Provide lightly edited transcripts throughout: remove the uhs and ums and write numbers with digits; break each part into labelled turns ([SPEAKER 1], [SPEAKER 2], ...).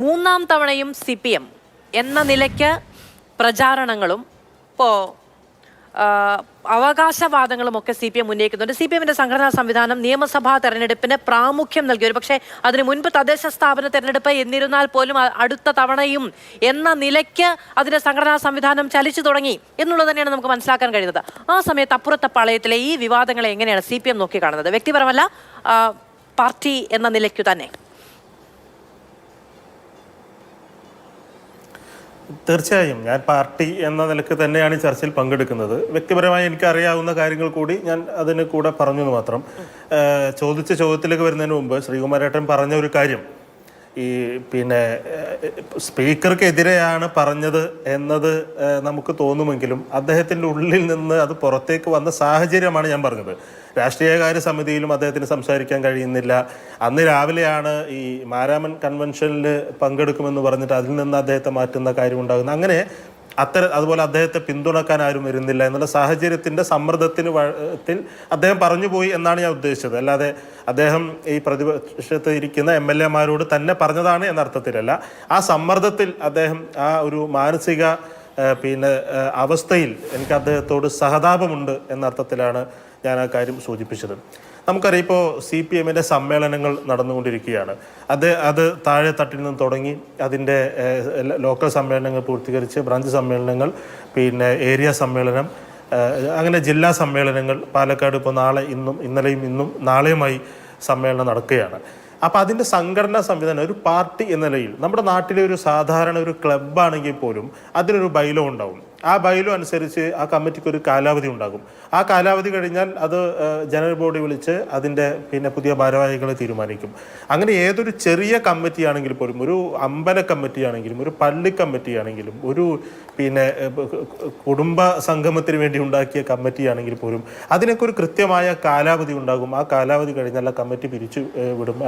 [SPEAKER 1] മൂന്നാം തവണയും CPM എന്ന നിലയ്ക്ക് പ്രചാരണങ്ങളും ഇപ്പോൾ അവകാശവാദങ്ങളുമൊക്കെ CPM ഉന്നയിക്കുന്നുണ്ട്. CPMന്റെ സംഘടനാ സംവിധാനം നിയമസഭാ തെരഞ്ഞെടുപ്പിന് പ്രാമുഖ്യം നൽകി. ഒരു പക്ഷേ അതിനു മുൻപ് തദ്ദേശ സ്ഥാപന തെരഞ്ഞെടുപ്പ് എന്നിരുന്നാൽ പോലും അടുത്ത തവണയും എന്ന നിലയ്ക്ക് അതിന്റെ സംഘടനാ സംവിധാനം ചലിച്ചു തുടങ്ങി എന്നുള്ളത് തന്നെയാണ് നമുക്ക് മനസ്സിലാക്കാൻ കഴിയുന്നത്. ആ സമയത്ത് അപ്പുറത്തെ പാളയത്തിലെ ഈ വിവാദങ്ങളെ എങ്ങനെയാണ് CPM നോക്കിക്കാണുന്നത്? വ്യക്തിപരമല്ല, പാർട്ടി എന്ന നിലയ്ക്കു തന്നെ.
[SPEAKER 2] തീർച്ചയായും ഞാൻ പാർട്ടി എന്ന നിലയ്ക്ക് തന്നെയാണ് ഈ ചർച്ചയിൽ പങ്കെടുക്കുന്നത്. വ്യക്തിപരമായി എനിക്ക് അറിയാവുന്ന കാര്യങ്ങൾ കൂടി ഞാൻ അതിന് കൂടെ പറഞ്ഞു എന്ന് മാത്രം. ചോദിച്ച ചോദ്യത്തിലേക്ക് വരുന്നതിന് മുമ്പ് ശ്രീകുമാരേട്ടൻ പറഞ്ഞ ഒരു കാര്യം, ഈ സ്പീക്കർക്കെതിരെയാണ് പറഞ്ഞത് എന്നത് നമുക്ക് തോന്നുമെങ്കിലും അദ്ദേഹത്തിൻ്റെ ഉള്ളിൽ നിന്ന് അത് പുറത്തേക്ക് വന്ന സാഹചര്യമാണ് ഞാൻ പറഞ്ഞത്. രാഷ്ട്രീയകാര്യ സമിതിയിലും അദ്ദേഹത്തിന് സംസാരിക്കാൻ കഴിയുന്നില്ല. അന്ന് രാവിലെയാണ് ഈ മാരാമൻ കൺവെൻഷനിൽ പങ്കെടുക്കുമെന്ന് പറഞ്ഞിട്ട് അതിൽ നിന്ന് അദ്ദേഹത്തെ മാറ്റുന്ന കാര്യമുണ്ടാകുന്നത്. അങ്ങനെ അതുപോലെ അദ്ദേഹത്തെ പിന്തുണക്കാൻ ആരും വരുന്നില്ല എന്നുള്ള സാഹചര്യത്തിൻ്റെ സമ്മർദ്ദത്തിന് അദ്ദേഹം പറഞ്ഞുപോയി എന്നാണ് ഞാൻ ഉദ്ദേശിച്ചത്. അല്ലാതെ അദ്ദേഹം ഈ പ്രതിപക്ഷത്ത് ഇരിക്കുന്ന MLA-മാരോട് തന്നെ പറഞ്ഞതാണ് എന്ന അർത്ഥത്തിലല്ല. ആ സമ്മർദ്ദത്തിൽ അദ്ദേഹം ആ ഒരു മാനസിക അവസ്ഥയിൽ എനിക്ക് അദ്ദേഹത്തോട് സഹതാപമുണ്ട് എന്ന അർത്ഥത്തിലാണ് ഞാൻ ആ കാര്യം സൂചിപ്പിച്ചത്. നമുക്കറിയാം, ഇപ്പോൾ CPMന്റെ സമ്മേളനങ്ങൾ നടന്നുകൊണ്ടിരിക്കുകയാണ്. അത് താഴെ തട്ടിൽ നിന്ന് തുടങ്ങി അതിൻ്റെ ലോക്കൽ സമ്മേളനങ്ങൾ പൂർത്തീകരിച്ച് ബ്രാഞ്ച് സമ്മേളനങ്ങൾ, ഏരിയ സമ്മേളനം, അങ്ങനെ ജില്ലാ സമ്മേളനങ്ങൾ. പാലക്കാട് ഇപ്പോൾ ഇന്നലെയും ഇന്നും നാളെയുമായി സമ്മേളനം നടക്കുകയാണ്. അപ്പോൾ അതിൻ്റെ സംഘടനാ സംവിധാനം ഒരു പാർട്ടി എന്ന നിലയിൽ നമ്മുടെ നാട്ടിലെ ഒരു സാധാരണ ഒരു ക്ലബ്ബാണെങ്കിൽ പോലും അതിനൊരു ബൈലോ ഉണ്ടാവും. ആ ബൈലോ അനുസരിച്ച് ആ കമ്മിറ്റിക്ക് ഒരു കാലാവധി ഉണ്ടാകും. ആ കാലാവധി കഴിഞ്ഞാൽ അത് ജനറൽ ബോഡി വിളിച്ച് അതിൻ്റെ പുതിയ ഭാരവാഹികളെ തീരുമാനിക്കും. അങ്ങനെ ഏതൊരു ചെറിയ കമ്മിറ്റി ആണെങ്കിൽ പോലും, ഒരു അമ്പല കമ്മിറ്റി ആണെങ്കിലും, ഒരു പള്ളി കമ്മിറ്റി ആണെങ്കിലും, ഒരു കുടുംബ സംഗമത്തിന് വേണ്ടി ഉണ്ടാക്കിയ കമ്മിറ്റി ആണെങ്കിൽ പോലും അതിനൊക്കെ ഒരു കൃത്യമായ കാലാവധി ഉണ്ടാകും. ആ കാലാവധി കഴിഞ്ഞാൽ ആ കമ്മിറ്റി പിരിച്ചു വിടും,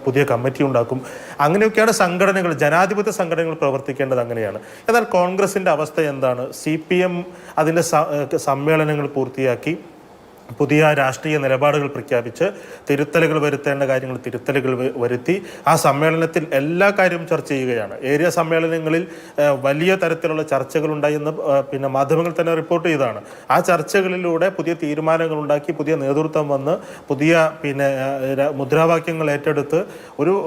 [SPEAKER 2] പുതിയ കമ്മിറ്റി ഉണ്ടാക്കും. അങ്ങനെയൊക്കെയാണ് സംഘടനകൾ, ജനാധിപത്യ സംഘടനകൾ പ്രവർത്തിക്കേണ്ടത്. അങ്ങനെയാണ്. എന്നാൽ കോൺഗ്രസിൻ്റെ അവസ്ഥ എന്താണ്? CPM അതിൻ്റെ സമ്മേളനങ്ങൾ പൂർത്തിയാക്കി പുതിയ രാഷ്ട്രീയ നിലപാടുകൾ പ്രഖ്യാപിച്ച് തിരുത്തലുകൾ വരുത്തേണ്ട കാര്യങ്ങൾ തിരുത്തലുകൾ വരുത്തി ആ സമ്മേളനത്തിൽ എല്ലാ കാര്യവും ചർച്ച ചെയ്യുകയാണ്. ഏരിയ സമ്മേളനങ്ങളിൽ വലിയ തരത്തിലുള്ള ചർച്ചകളുണ്ടായി എന്ന് മാധ്യമങ്ങൾ തന്നെ റിപ്പോർട്ട് ചെയ്തതാണ്. ആ ചർച്ചകളിലൂടെ പുതിയ തീരുമാനങ്ങൾ ഉണ്ടാക്കി, പുതിയ നേതൃത്വം വന്ന്, പുതിയ മുദ്രാവാക്യങ്ങൾ ഏറ്റെടുത്ത്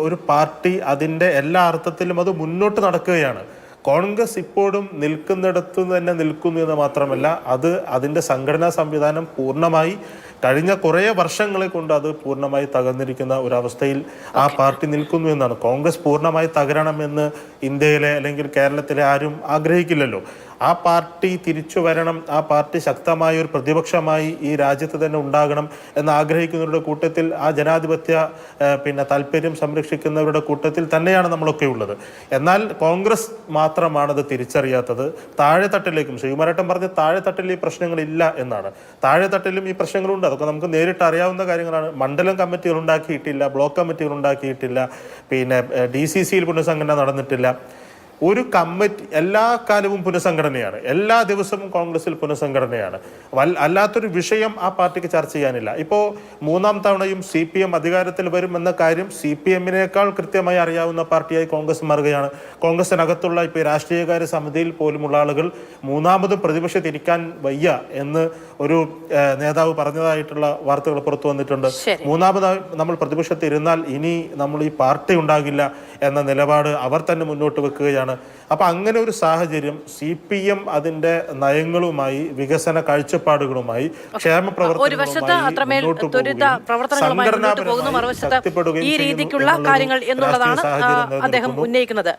[SPEAKER 2] ഒരു പാർട്ടി അതിൻ്റെ എല്ലാ അർത്ഥത്തിലും അത് മുന്നോട്ട് നടക്കുകയാണ്. കോൺഗ്രസ് ഇപ്പോഴും നിൽക്കുന്നിടത്ത് തന്നെ നിൽക്കുന്നു എന്ന് മാത്രമല്ല, അതിൻ്റെ സംഘടനാ സംവിധാനം പൂർണ്ണമായി കഴിഞ്ഞ കുറേ വർഷങ്ങളെ കൊണ്ട് അത് പൂർണ്ണമായി തകർന്നിരിക്കുന്ന ഒരവസ്ഥയിൽ ആ പാർട്ടി നിൽക്കുന്നു എന്നാണ്. കോൺഗ്രസ് പൂർണ്ണമായി തകരണമെന്ന് ഇന്ത്യയിലെ അല്ലെങ്കിൽ കേരളത്തിലെ ആരും ആഗ്രഹിക്കില്ലല്ലോ. ആ പാർട്ടി തിരിച്ചു വരണം, ആ പാർട്ടി ശക്തമായ ഒരു പ്രതിപക്ഷമായി ഈ രാജ്യത്ത് തന്നെ ഉണ്ടാകണം എന്ന് ആഗ്രഹിക്കുന്നവരുടെ കൂട്ടത്തിൽ, ആ ജനാധിപത്യ താല്പര്യം സംരക്ഷിക്കുന്നവരുടെ കൂട്ടത്തിൽ തന്നെയാണ് നമ്മളൊക്കെ ഉള്ളത്. എന്നാൽ കോൺഗ്രസ് മാത്രമാണത് തിരിച്ചറിയാത്തത്. താഴെത്തട്ടിലേക്കും, ശ്രീകുമാരേട്ടൻ പറഞ്ഞ താഴെത്തട്ടിൽ ഈ പ്രശ്നങ്ങളില്ല എന്നാണ്. താഴെത്തട്ടിലും ഈ പ്രശ്നങ്ങളുണ്ട്. അതൊക്കെ നമുക്ക് നേരിട്ട് അറിയാവുന്ന കാര്യങ്ങളാണ്. മണ്ഡലം കമ്മിറ്റികൾ ഉണ്ടാക്കിയിട്ടില്ല, ബ്ലോക്ക് കമ്മിറ്റികൾ ഉണ്ടാക്കിയിട്ടില്ല, DCCയിൽ പുനഃസംഘടന നടന്നിട്ടില്ല. ഒരു കമ്മിറ്റി എല്ലാ കാലവും പുനഃസംഘടനയാണ്, എല്ലാ ദിവസവും കോൺഗ്രസിൽ പുനഃസംഘടനയാണ്. അല്ലാത്തൊരു വിഷയം ആ പാർട്ടിക്ക് ചർച്ച ചെയ്യാനില്ല. ഇപ്പോൾ മൂന്നാം തവണയും CPM അധികാരത്തിൽ വരുമെന്ന കാര്യം CPMനേക്കാൾ കൃത്യമായി അറിയാവുന്ന പാർട്ടിയായി കോൺഗ്രസ് മാറുകയാണ്. കോൺഗ്രസിനകത്തുള്ള ഇപ്പോൾ രാഷ്ട്രീയകാര്യ സമിതിയിൽ പോലുമുള്ള ആളുകൾ മൂന്നാമതും പ്രതിപക്ഷത്തിരിക്കാൻ വയ്യ എന്ന് ഒരു നേതാവ് പറഞ്ഞതായിട്ടുള്ള വാർത്തകൾ പുറത്തു വന്നിട്ടുണ്ട്. മൂന്നാമതായി നമ്മൾ പ്രതിപക്ഷത്തിരുന്നാൽ ഇനി നമ്മൾ ഈ പാർട്ടി ഉണ്ടാകില്ല എന്ന നിലപാട് അവർ തന്നെ മുന്നോട്ട് വെക്കുകയാണ്. അപ്പൊ അങ്ങനെ ഒരു സാഹചര്യം CPM അതിന്റെ നയങ്ങളുമായി, വികസന കാഴ്ചപ്പാടുകളുമായി, ക്ഷേമ പ്രവർത്തനങ്ങളുമായി
[SPEAKER 1] ഈ രീതിക്കുള്ള കാര്യങ്ങൾ എന്നുള്ളതാണ് അദ്ദേഹം ഉന്നയിക്കുന്നത്.